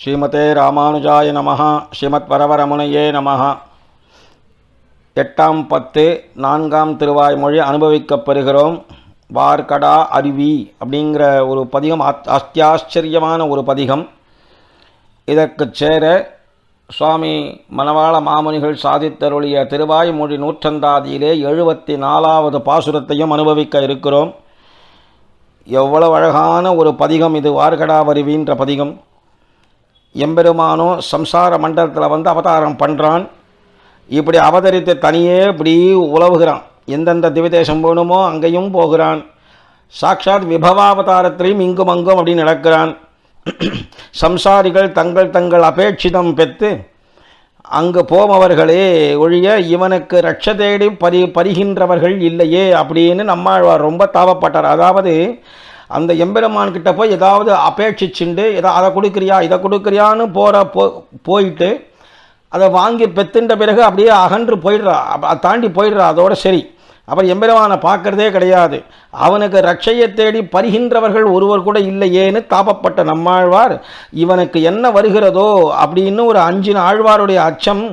ஸ்ரீமதே ராமானுஜாய நமஹ. ஸ்ரீமத் வரவரமுனையே நமஹ. 8ஆம் 10 4ஆம் திருவாய்மொழி அனுபவிக்கப் பெறுகிறோம். வார்கடா அருவி அப்படிங்கிற ஒரு பதிகம் அத்தியாச்சரியமான ஒரு பதிகம். இதற்கு சேர சுவாமி மணவாள மாமுனிகள் சாதித்தருளிய திருவாய்மொழி நூற்றந்தாதியிலே 74வது பாசுரத்தையும் அனுபவிக்க இருக்கிறோம். எவ்வளவு அழகான ஒரு பதிகம் இது! வார்கடா அருவின்ற பதிகம். எம்பெருமானோ சம்சார மண்டலத்தில் அவதாரம் பண்ணுறான். இப்படி அவதரித்து தனியே இப்படி உலவுகிறான். எந்தெந்த திவிதேசம் வேணுமோ அங்கேயும் போகிறான். சாட்சாத் விபவாவதாரத்திலையும் இங்கும் அங்கும் அப்படி நடக்கிறான். சம்சாரிகள் தங்கள் அபேட்சிதம் பெற்று அங்கு போமவர்களே ஒழிய இவனுக்கு ரட்ச தேடி பறிகின்றவர்கள் இல்லையே அப்படின்னு நம்மாழ்வார் ரொம்ப தாவப்பட்டார். அதாவது அந்த எம்பெருமான் கிட்ட போய் ஏதாவது அபேட்சிச்சுண்டு அதை கொடுக்குறியா இதை கொடுக்குறியான்னு போயிட்டு அதை வாங்கி பெத்துன்ற பிறகு அப்படியே அகன்று போயிடுறா, தாண்டி போயிடுறா. அதோட சரி, அப்புறம் எம்பெருமானை பார்க்கறதே கிடையாது. அவனுக்கு ரட்சையை தேடி பறிகின்றவர்கள் ஒருவர் கூட இல்லையேன்னு தாபப்பட்ட நம்மாழ்வார் இவனுக்கு என்ன வருகிறதோ அப்படின்னு ஒரு 5 ஆழ்வாருடைய அச்சம்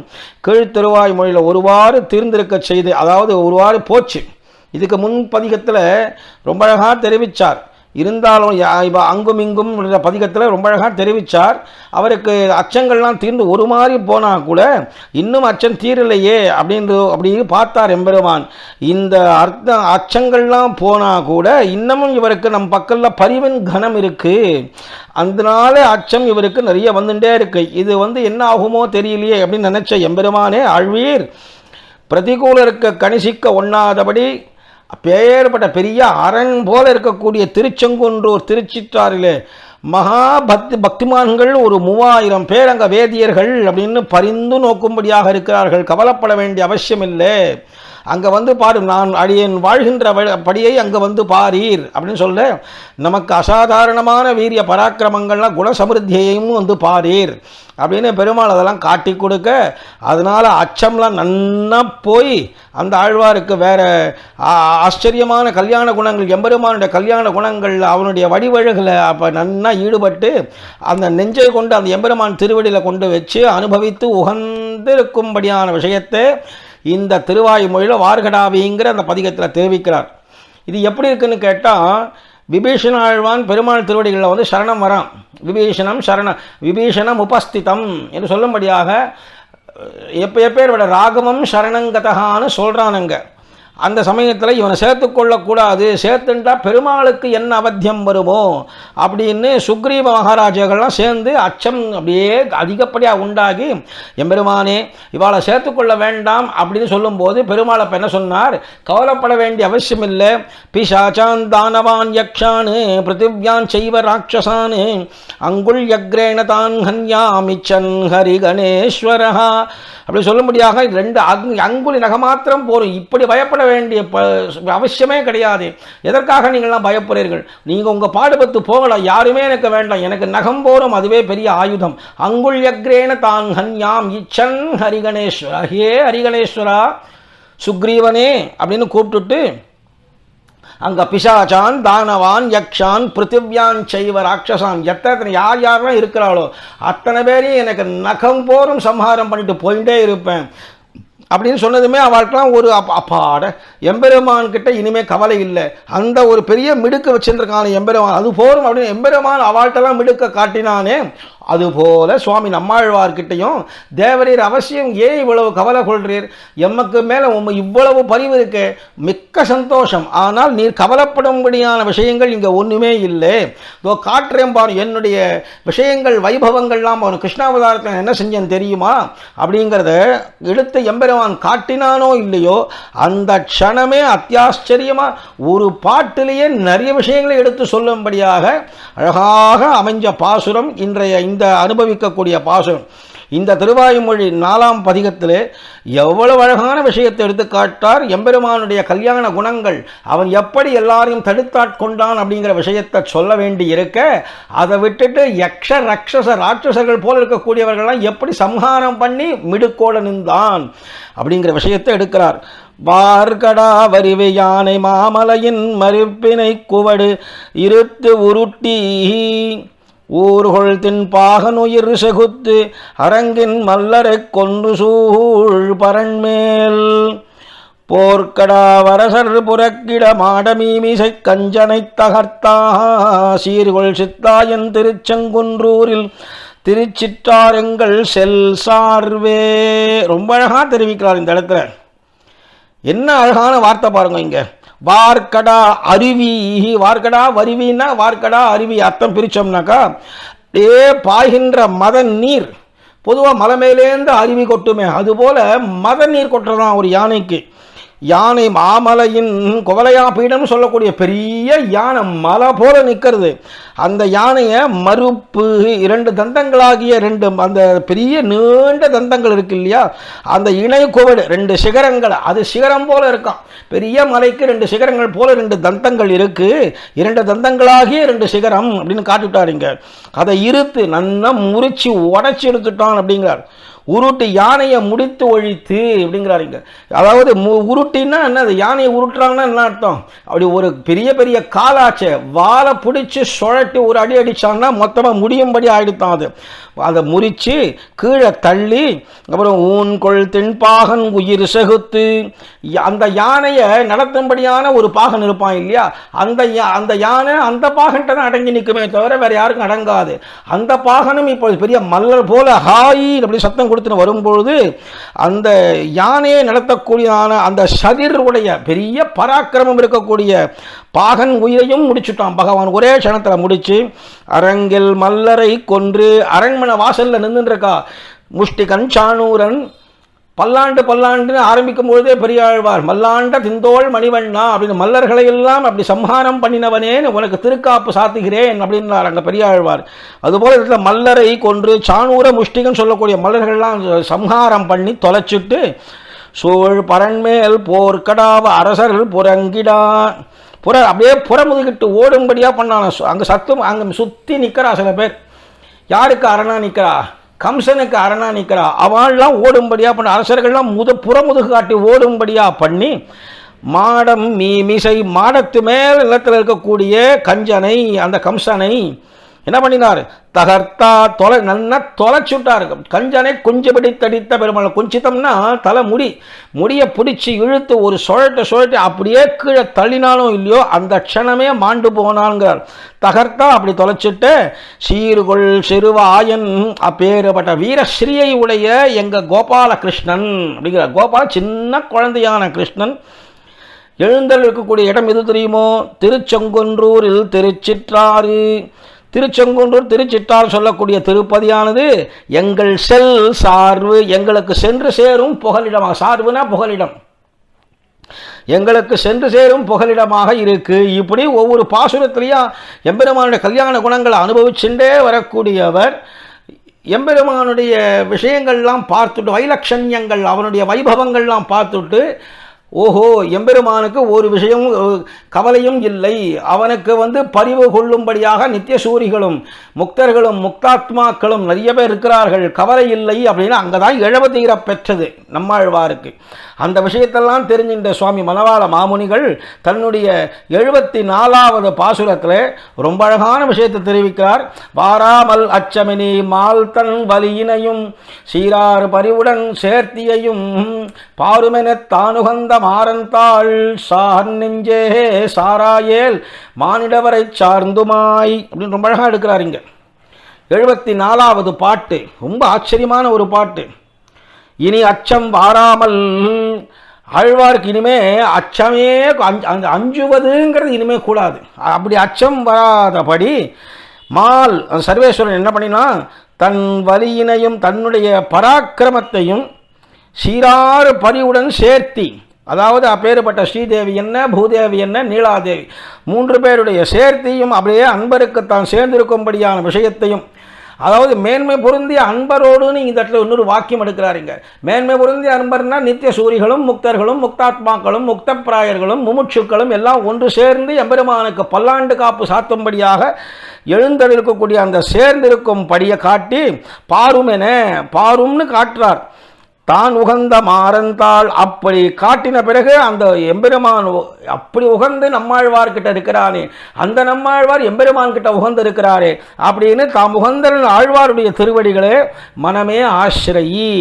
கீழ்த்திருவாய் மொழியில் ஒருவாறு தீர்ந்திருக்க செய்து, அதாவது ஒருவாறு போச்சு. இதுக்கு முன் பதிகத்தில் ரொம்ப அழகாக தெரிவித்தார். இருந்தாலும் அங்கும் இங்கும் பதிகத்தில் ரொம்ப அழகாக தெரிவித்தார். அவருக்கு அச்சங்கள்லாம் தீர்ந்து ஒரு மாதிரி போனால் கூட இன்னும் அச்சம் தீரலையே அப்படி பார்த்தார் எம்பெருமான். இந்த அச்சங்கள்லாம் போனால் கூட இன்னமும் இவருக்கு நம் பக்கத்தில் பரிவின் கனம் இருக்குது. அதனால அச்சம் இவருக்கு நிறைய வந்துட்டே இருக்கு. இது என்ன ஆகுமோ தெரியலையே அப்படின்னு நினச்ச எம்பெருமானே ஆழ்வீர் பிரதிகூலருக்கு கணிசிக்க ஒண்ணாதபடி பேர்பட்ட பெரிய அரண் போல இருக்கக்கூடிய திருச்செங்குன்றூர் திருச்சிற்றாறிலே மகா பக்திமான்கள் ஒரு 3000 பேர் அங்கே வேதியர்கள் அப்படின்னு பரிந்து நோக்கும்படியாக இருக்கிறார்கள். கவலைப்பட வேண்டிய அவசியம் இல்லை. அங்கே பாரு, நான் அடியேன் வாழ்கின்ற படியை அங்கே பாரீர் அப்படின்னு சொல்ல, நமக்கு அசாதாரணமான வீரிய பராக்கிரமங்கள்லாம் குணசமிருத்தியையும் பாரீர் அப்படின்னு பெருமாள் அதெல்லாம் காட்டி கொடுக்க, அதனால் அச்சம்லாம் நன்னா போய் அந்த ஆழ்வாருக்கு வேற ஆச்சரியமான கல்யாண குணங்கள், எம்பெருமானுடைய கல்யாண குணங்கள், அவனுடைய வடிவழகில் அப்போ நன்னா ஈடுபட்டு அந்த நெஞ்சை கொண்டு அந்த எம்பெருமான் திருவடியில் கொண்டு வச்சு அனுபவித்து உகந்திருக்கும்படியான விஷயத்தை இந்த திருவாய்மொழியில் வார்கடாவிங்கிற அந்த பதிகத்தில் தெரிவிக்கிறார். இது எப்படி இருக்குன்னு கேட்டால், விபீஷண ஆழ்வான் பெருமாள் திருவடிகளில் சரணம் வரான். விபீஷணம் உபஸ்திதம் என்று சொல்லும்படியாக எப்பேர் ராகவம் சரணங்கதகான்னு சொல்கிறானுங்க. அந்த சமயத்தில் இவனை சேர்த்து கொள்ளக்கூடாது, சேர்த்துட்டா பெருமாளுக்கு என்ன அவத்தியம் வருமோ அப்படின்னு சுக்ரீவ மகாராஜாக்கள்லாம் சேர்ந்து அச்சம் அப்படியே அதிகப்படியாக உண்டாகி, எம்பெருமானே இவாளை சேர்த்து கொள்ள வேண்டாம் அப்படின்னு சொல்லும்போது பெருமாளை என்ன சொன்னார், கவலைப்பட வேண்டிய அவசியம் இல்லை. பிசாச்சான் தானவான் யக்ஷானு பிருத்திவ்யான் செய்வ ராட்சசானு அங்குள் யக்ரேண தான் ஹன்யாமிச்சன் ஹரி கணேஸ்வரஹா அப்படி சொல்லும்படியாக 2 அங்குலி நகமாத்திரம் போரும். இப்படி பயப்பட வேண்டிய அவசியமே கிடையாது. எதற்காக நீங்கள்லாம் பயப்படுறீர்கள்? நீங்கள் உங்கள் பாடுபட்டு போகலாம், யாருமே எனக்கு வேண்டாம், எனக்கு நகம் போரும், அதுவே பெரிய ஆயுதம். அங்குள் யக்ரேன தான் ஹன்யாம் இச்சன் ஹரிகணேஸ்வரா, ஹே ஹரிகணேஸ்வரா சுக்ரீவனே அப்படின்னு கூப்பிட்டுட்டு அங்கே பிசாச்சான் தானவான் யக்ஷான் பிருத்திவ்யான் செய்வ ராட்சசான் எத்தனை யாரெல்லாம் இருக்கிறாளோ அத்தனை பேரையும் எனக்கு நகம் போரும் சம்ஹாரம் பண்ணிட்டு போயிட்டே இருப்பேன் அப்படின்னு சொன்னதுமே அவளுக்கெல்லாம் ஒரு அப்பாட, எம்பெருமான் கிட்ட இனிமேல் கவலை இல்லை. அந்த ஒரு பெரிய மிடுக்கு வச்சிருக்கான எம்பெருமான், அது போரும் அப்படின்னு எம்பெருமான் அவள்கிட்டலாம் மிடுக்க காட்டினானே, அதுபோல சுவாமி நம்மாழ்வார்கிட்டையும் தேவரீர் அவசியம் ஏன் இவ்வளவு கவலை கொள்றீர், எமக்கு மேலே இவ்வளவு பரிவு இருக்கு, மிக்க சந்தோஷம். ஆனால் நீர் கவலைப்படும்படியான விஷயங்கள் இங்கே ஒன்றுமே இல்லை. இதோ காட்டுறேன் பாரு என்னுடைய விஷயங்கள் வைபவங்கள்லாம். அவன் கிருஷ்ணாவதாரத்தில் என்ன செஞ்சேன்னு தெரியுமா அப்படிங்கிறத எடுத்து எம்பெருமான் காட்டினானோ இல்லையோ, அந்த க்ஷணமே அத்தியாச்சரியமாக ஒரு பாட்டிலேயே நிறைய விஷயங்களை எடுத்து சொல்லும்படியாக அழகாக அமைஞ்ச பாசுரம் இன்றைய இந்த அனுபவிக்கக்கூடிய பாசுரம். இந்த திருவாய்மொழி 4ஆம் பதிகத்திலே எவ்வளவு அழகான விஷயத்தை எடுத்து காட்டார். எம்பெருமானுடைய கல்யாண குணங்கள், அவன் எப்படி எல்லாரையும் தடுத்தாட்கொண்டான் அப்படிங்கிற விஷயத்தை சொல்ல வேண்டி இருக்க, அதை விட்டுட்டு யக்ஷ ராட்சசர்கள் போல இருக்கக்கூடியவர்கள்லாம் எப்படி சம்ஹாரம் பண்ணி மிடுக்கோட நின்றான் அப்படிங்கிற விஷயத்தை எடுக்கிறார். வார்கடா வரிவு யானை மாமலையின் மறுப்பினை குவடு இருத்து உருட்டி ஊர்கொள் தின்பாகனுயிர் செகுத்து அரங்கின் மல்லரைக் கொண்டு சூழ் பரண்மேல் போர்க்கடா வரசர் புறக்கிட மாடமீமிசை கஞ்சனைத் தகர்த்தா சீர்கொள் சித்தாயன் திருச்செங்குன்றூரில் திருச்சிற்றாரெங்கள் செல் சார்வே. ரொம்ப அழகாக தெரிவிக்கிறார் இந்த இடத்துல. என்ன அழகான வார்த்தை பாருங்க இங்க. வார்க்கடா அருவி, வார்க்கடா வருவின்னா வார்க்கடா அருவி அர்த்தம் பிரிச்சோம்னாக்கா பாய்கின்ற மத நீர். பொதுவாக மலை மேலேருந்து அருவி கொட்டுமே, அதுபோல மத நீர் கொட்டுறதான் ஒரு யானைக்கு. யானை மாமலையின் குவலையா பீடம் சொல்லக்கூடிய பெரிய யானை மலை போல நிற்கிறது. அந்த யானையை மறுப்பு 2 தந்தங்களாகிய 2 அந்த பெரிய நீண்ட தந்தங்கள் இருக்கு இல்லையா, அந்த இணை கோவடு 2 சிகரங்கள், அது சிகரம் போல இருக்கான். பெரிய மலைக்கு 2 சிகரங்கள் போல 2 தந்தங்கள் இருக்கு, 2 தந்தங்களாகிய 2 சிகரம் அப்படின்னு காட்டிவிட்டாருங்க. அதை இருத்து நன்னா முறிச்சு உடச்சி எடுத்துட்டான் அப்படிங்கிறார். உருட்டு யானையை முடித்து ஒழித்து அப்படிங்கிறாருங்க. அதாவது உருட்டின்னா என்ன, அது யானையை உருட்டுறாங்கன்னா என்ன அர்த்தம், அப்படி ஒரு பெரிய பெரிய காலாச்சை வாழை பிடிச்சி சுழட்டி ஒரு அடி அடித்தான்னா மொத்தமாக முடியும்படி ஆகிடுத்தான். அது அதை முறித்து கீழே தள்ளி அப்புறம் ஊன்கொள் தென்பாகன் உயிர் செகுத்து, அந்த யானையை நடத்தும்படியான ஒரு பாகன் இருப்பான் இல்லையா, அந்த யானை அந்த பாகன்ட்ட தான் அடங்கி நிற்குமே தவிர வேறு யாருக்கும் அடங்காது. அந்த பாகனும் இப்போ பெரிய மல்லர் போல ஹாய் அப்படி சத்தம் கொடுத்துன்னு வரும்பொழுது அந்த யானையை நடத்தக்கூடியதான அந்த சதிருடைய பெரிய பராக்கிரமம் இருக்கக்கூடிய பாகன் உயிரையும் முடிச்சுட்டான் பகவான் ஒரே க்ஷணத்தில் முடிச்சு. அரங்கில் மல்லரை கொன்று அரண்மனை வாசலில் நின்றுருக்கா முஷ்டிகன் சாணூரன். பல்லாண்டுன்னு ஆரம்பிக்கும் பொழுதே பெரியாழ்வார் மல்லாண்ட திந்தோள் மணிவண்ணா அப்படின்னு மல்லர்களை எல்லாம் அப்படி சம்ஹாரம் பண்ணினவனேன்னு உனக்கு திருக்காப்பு சாத்துகிறேன் அப்படின்னார் அங்கே பெரியாழ்வார். அதுபோல் இடத்துல மல்லரை கொன்று சாணூர முஷ்டிகன் சொல்லக்கூடிய மல்லர்கள்லாம் சம்ஹாரம் பண்ணி தொலைச்சிட்டு சூழ் பரண்மேல் போர்க்கடாவ அரசர் புறங்கிடா அப்படியே புறமுதுகிட்டு ஓடும்படியாக பண்ணான. அங்கே அங்கே சுற்றி நிற்கிறா சில பேர். யாருக்கு அரணா நிற்கிறா, கம்சனுக்கு அரணா நிற்கிறா. அவள்லாம் ஓடும்படியாக பண்ண அரசர்கள்லாம் புறமுதுகு காட்டி ஓடும்படியாக பண்ணி மாடம் மீமிசை மாடத்து மேல் நிலத்தில் இருக்கக்கூடிய கஞ்சனை அந்த கம்சனை என்ன பண்ணினார், தகர்த்தா நல்லா தொலைச்சுட்டார். கஞ்சனை கொஞ்சம் பிடித்தடித்த பெருமாள். கொஞ்சித்தம்னா தலை முடியை பிடிச்சி இழுத்து ஒரு சுழட்டு அப்படியே கீழே தள்ளினாலும் இல்லையோ அந்த க்ஷணமே மாண்டு போனான்ங்கிறார். தகர்த்தா அப்படி தொலைச்சிட்டு சீர்கொள் சிறுவாயன் அப்பேற்பட்ட வீரஸ்ரீயை உடைய எங்கள் கோபாலகிருஷ்ணன் அப்படிங்கிற கோபால சின்ன குழந்தையான கிருஷ்ணன் எழுந்தல் இருக்கக்கூடிய இடம் எது தெரியுமோ, திருச்செங்குன்றூரில் திருச்சிற்றாறு. திருச்செங்குன்றூர் திருச்சிற்றாறு சொல்லக்கூடிய திருப்பதியானது எங்கள் செல் சார்பு, எங்களுக்கு சென்று சேரும் புகலிடமாக, சார்புனா புகலிடம், எங்களுக்கு சென்று சேரும் புகலிடமாக இருக்கு. இப்படி ஒவ்வொரு பாசுரத்திலையும் எம்பெருமானுடைய கல்யாண குணங்களை அனுபவிச்சுட்டே வரக்கூடியவர். எம்பெருமானுடைய விஷயங்கள்லாம் பார்த்துட்டு வைலட்சண்யங்கள் அவனுடைய வைபவங்கள்லாம் பார்த்துட்டு ஓஹோ எம்பெருமானுக்கு ஒரு விஷயம் கவலையும் இல்லை, அவனுக்கு பரிவு கொள்ளும்படியாக நித்திய சூரிகளும் முக்தர்களும் முக்தாத்மாக்களும் நிறைய பேர் இருக்கிறார்கள், கவலை இல்லை அப்படின்னு அங்கே தான் இழவதீர பெற்றது நம்மாழ்வாருக்கு. அந்த விஷயத்தெல்லாம் தெரிஞ்சின்ற சுவாமி மணவாள மாமுனிகள் தன்னுடைய 74வது பாசுரத்தில் ரொம்ப அழகான விஷயத்தை தெரிவிக்கிறார். வாராமல் அச்சமினி மால்தன் வலியினையும் சீராறு பரிவுடன் சேர்த்தியையும் பாருமென தானுகந்த மாறந்தாள் சார் நெஞ்சே சாராயேல் மானிடவரை சார்ந்துமாய் அப்படின்னு ரொம்ப அழகாக எடுக்கிறார். இங்கே 74வது பாட்டு ரொம்ப ஆச்சரியமான ஒரு பாட்டு. இனி அச்சம் வாராமல், ஆழ்வாருக்கு இனிமே அச்சமே அஞ்சுவதுங்கிறது இனிமே கூடாது. அப்படி அச்சம் வராதபடி மால் சர்வேஸ்வரன் என்ன பண்ணினா தன் வலியினையும் தன்னுடைய பராக்கிரமத்தையும் சீராறு பரிவுடன் சேர்த்தி, அதாவது அப்பேற்பட்ட ஸ்ரீதேவி என்ன பூதேவி என்ன நீலாதேவி 3 பேருடைய சேர்த்தியும் அப்படியே அன்பருக்கு தான் சேர்ந்திருக்கும்படியான விஷயத்தையும், அதாவது மேன்மை பொருந்திய அன்பரோடுன்னு இந்த இடத்துல இன்னொரு வாக்கியம் எடுக்கிறாருங்க. மேன்மை பொருந்திய அன்பர்னா நித்திய சூரிகளும் முக்தர்களும் முக்தாத்மாக்களும் முக்தப்பிராயர்களும் முமுட்சுக்களும் எல்லாம் ஒன்று சேர்ந்து எம்பெருமானுக்கு பல்லாண்டு காப்பு சாத்தும்படியாக எழுந்தெடுக்கக்கூடிய அந்த சேர்ந்திருக்கும் படியை காட்டி பாரும்னு காட்டுறார். தான் உகந்த மாறந்தாள் அப்படி காட்டின பிறகு அந்த எம்பெருமான் அப்படி உகந்து நம்மாழ்வார்கிட்ட இருக்கிறானே, அந்த நம்மாழ்வார் எம்பெருமான் கிட்ட உகந்து இருக்கிறாரே அப்படின்னு தாம் உகந்த ஆழ்வாருடைய திருவடிகளே மனமே ஆசிரியை,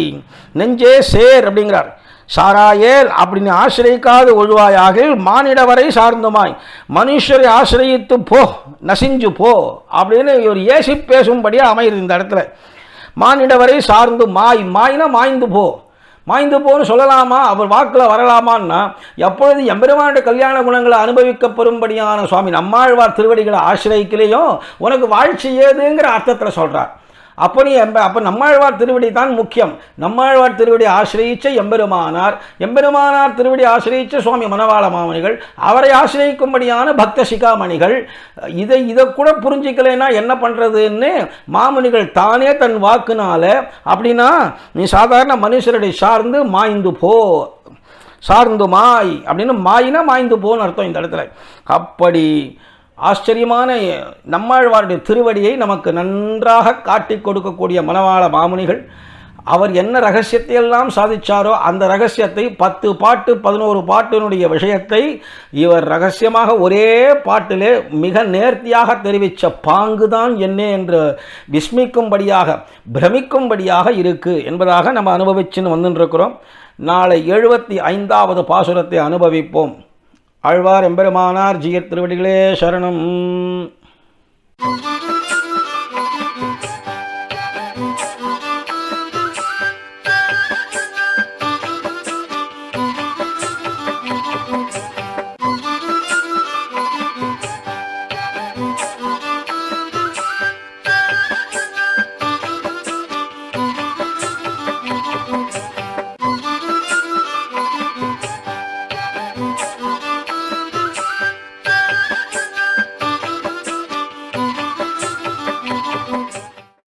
நெஞ்சே சேர் அப்படிங்கிறார். சாராயேல் அப்படின்னு ஆசிரியிக்காது ஒழுவாயாக மானிடவரை சார்ந்துமாய், மனுஷரை ஆசிரியித்து போ, நசிஞ்சு போ அப்படின்னு இவர் ஏசி பேசும்படியாக அமைகிறது இந்த இடத்துல. மானிடவரை சார்ந்து மாய்னா மாய்ந்து போ, மாய்ந்து போன்னு சொல்லலாமா, அவர் வாக்கில் வரலாமான்னா, எப்பொழுது எம்பெருமானுடைய கல்யாண குணங்களை அனுபவிக்கப்படும்படியான சுவாமி நம்மாழ்வார் திருவடிகளை ஆசிரியக்கிலேயும் உனக்கு வாழ்ச்சி ஏதுங்கிற அர்த்தத்தில் சொல்கிறார். அப்போ நம்மாழ்வார் திருவடி தான் முக்கியம். நம்மாழ்வார் திருவடி ஆசிரியிச்ச எம்பெருமானார் திருவடி ஆசிரியிச்ச சுவாமி மணவாள மாமணிகள், அவரை ஆசிரியிக்கும்படியான பக்த சிகாமணிகள். இதை கூட புரிஞ்சிக்கலைன்னா என்ன பண்ணுறதுன்னு மாமுனிகள் தானே தன் வாக்குனால, அப்படின்னா நீ சாதாரண மனுஷருடைய சார்ந்து மாய்ந்து போ, சார்ந்து மாய் அப்படின்னு மாயினா மாய்ந்து போன்னு அர்த்தம் இந்த இடத்துல. அப்படி ஆச்சரியமான நம்மாழ்வாருடைய திருவடியை நமக்கு நன்றாக காட்டி கொடுக்கக்கூடிய மணவாள மாமுனிகள், அவர் என்ன ரகசியத்தை எல்லாம் சாதிச்சாரோ அந்த ரகசியத்தை 10 பாட்டு 11 பாட்டினுடைய விஷயத்தை இவர் ரகசியமாக ஒரே பாட்டிலே மிக நேர்த்தியாக தெரிவித்த பாங்குதான் என்ன என்று விஸ்மிக்கும்படியாக பிரமிக்கும்படியாக இருக்கு என்பதாக நம்ம அனுபவிச்சுன்னு வந்துருக்கிறோம். நாளை 75வது பாசுரத்தை அனுபவிப்போம். ஆழ்வார் எம்பெருமானார் ஜீயர் திருவடிகளே சரணம்.